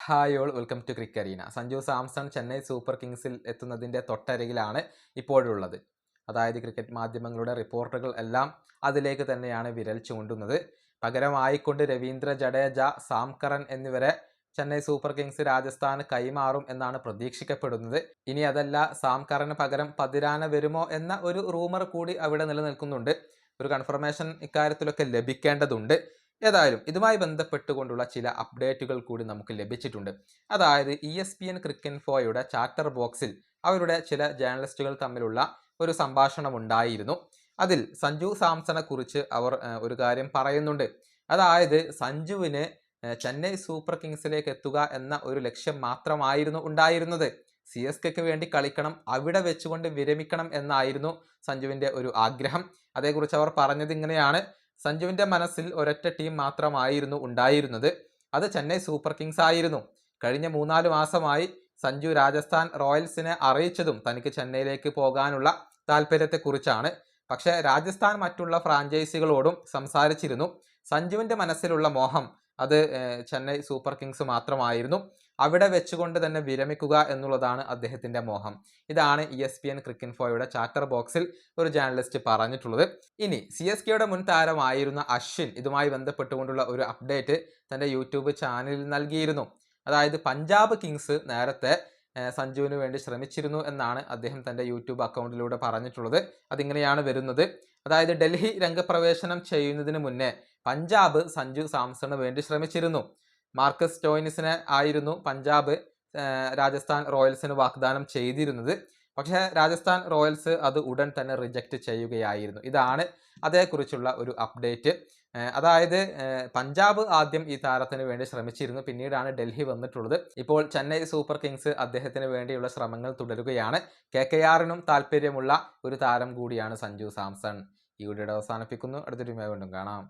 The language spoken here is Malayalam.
Hi all welcome to Crick Arena. Sanju Samson Chennai super കിങ്സിൽ എത്തുന്നതിൻ്റെ തൊട്ടരികിലാണ് ഇപ്പോഴുള്ളത്. അതായത് ക്രിക്കറ്റ് മാധ്യമങ്ങളുടെ റിപ്പോർട്ടുകൾ എല്ലാം അതിലേക്ക് തന്നെയാണ് വിരൽ ചൂണ്ടുന്നത്. പകരമായിക്കൊണ്ട് രവീന്ദ്ര ജഡേജ, സാം കറൻ എന്നിവരെ ചെന്നൈ സൂപ്പർ കിങ്സ് രാജസ്ഥാന് കൈമാറും എന്നാണ് പ്രതീക്ഷിക്കപ്പെടുന്നത്. ഇനി അതല്ല, സാം കറന് പകരം പതിരാന വരുമോ എന്ന ഒരു റൂമർ കൂടി അവിടെ നിലനിൽക്കുന്നുണ്ട്. ഒരു കൺഫർമേഷൻ ഇക്കാര്യത്തിലൊക്കെ ലഭിക്കേണ്ടതുണ്ട്. ഏതായാലും ഇതുമായി ബന്ധപ്പെട്ടുകൊണ്ടുള്ള ചില അപ്ഡേറ്റുകൾ കൂടി നമുക്ക് ലഭിച്ചിട്ടുണ്ട്. അതായത് ESPN ക്രിക്ക് ഇൻഫോയുടെ ചാറ്റർ ബോക്സിൽ അവരുടെ ചില ജേർണലിസ്റ്റുകൾ തമ്മിലുള്ള ഒരു സംഭാഷണം ഉണ്ടായിരുന്നു. അതിൽ സഞ്ജു സാംസണെ കുറിച്ച് അവർ ഒരു കാര്യം പറയുന്നുണ്ട്. അതായത് സഞ്ജുവിന് ചെന്നൈ സൂപ്പർ കിങ്സിലേക്ക് എത്തുക എന്ന ഒരു ലക്ഷ്യം മാത്രമായിരുന്നു ഉണ്ടായിരുന്നത്. CSKക്ക് വേണ്ടി കളിക്കണം, അവിടെ വെച്ചുകൊണ്ട് വിരമിക്കണം എന്നായിരുന്നു സഞ്ജുവിൻ്റെ ഒരു ആഗ്രഹം. അതേക്കുറിച്ച് അവർ പറഞ്ഞത് ഇങ്ങനെയാണ്: സഞ്ജുവിൻ്റെ മനസ്സിൽ ഒരൊറ്റ ടീം മാത്രമായിരുന്നു ഉണ്ടായിരുന്നത്, അത് ചെന്നൈ സൂപ്പർ കിങ്സ് ആയിരുന്നു. കഴിഞ്ഞ 3-4 മാസമായി സഞ്ജു രാജസ്ഥാൻ റോയൽസിനെ അറിയിച്ചതും തനിക്ക് ചെന്നൈയിലേക്ക് പോകാനുള്ള താല്പര്യത്തെക്കുറിച്ചാണ്. പക്ഷേ രാജസ്ഥാൻ മറ്റുള്ള ഫ്രാഞ്ചൈസികളോടും സംസാരിച്ചിരുന്നു. സഞ്ജുവിൻ്റെ മനസ്സിലുള്ള മോഹം അത് ചെന്നൈ സൂപ്പർ കിങ്സ് മാത്രമായിരുന്നു. അവിടെ വെച്ചുകൊണ്ട് തന്നെ വിരമിക്കുക എന്നുള്ളതാണ് അദ്ദേഹത്തിൻ്റെ മോഹം. ഇതാണ് ESPN ക്രിക്ക് ഇൻഫോയുടെ ചാറ്റർ ബോക്സിൽ ഒരു ജേർണലിസ്റ്റ് പറഞ്ഞിട്ടുള്ളത്. ഇനി CSKയുടെ മുൻ താരമായിരുന്ന അശ്വിൻ ഇതുമായി ബന്ധപ്പെട്ടുകൊണ്ടുള്ള ഒരു അപ്ഡേറ്റ് തൻ്റെ യൂട്യൂബ് ചാനലിൽ നൽകിയിരുന്നു. അതായത് പഞ്ചാബ് കിങ്സ് നേരത്തെ സഞ്ജുവിന് വേണ്ടി ശ്രമിച്ചിരുന്നു എന്നാണ് അദ്ദേഹം തൻ്റെ യൂട്യൂബ് അക്കൗണ്ടിലൂടെ പറഞ്ഞിട്ടുള്ളത്. അതിങ്ങനെയാണ് വരുന്നത്: അതായത് ഡൽഹി രംഗപ്രവേശനം ചെയ്യുന്നതിന് മുന്നേ പഞ്ചാബ് സഞ്ജു സാംസണ് വേണ്ടി ശ്രമിച്ചിരുന്നു. മാർക്കസ് സ്റ്റോയിനിസിനെ ആയിരുന്നു പഞ്ചാബ് രാജസ്ഥാൻ റോയൽസിന് വാഗ്ദാനം ചെയ്തിരുന്നത്. പക്ഷേ രാജസ്ഥാൻ റോയൽസ് അത് ഉടൻ തന്നെ റിജക്റ്റ് ചെയ്യുകയായിരുന്നു. ഇതാണ് അതേക്കുറിച്ചുള്ള ഒരു അപ്ഡേറ്റ്. അതായത് പഞ്ചാബ് ആദ്യം ഈ താരത്തിന് വേണ്ടി ശ്രമിച്ചിരുന്നു, പിന്നീടാണ് ഡൽഹി വന്നിട്ടുള്ളത്. ഇപ്പോൾ ചെന്നൈ സൂപ്പർ കിങ്സ് അദ്ദേഹത്തിന് വേണ്ടിയുള്ള ശ്രമങ്ങൾ തുടരുകയാണ്. KKRനും താല്പര്യമുള്ള ഒരു താരം കൂടിയാണ് സഞ്ജു സാംസൺ. ഈ വീഡിയോ അവസാനിപ്പിക്കുന്നു. അടുത്തൊരു വീഡിയോയിൽ വീണ്ടും കാണാം.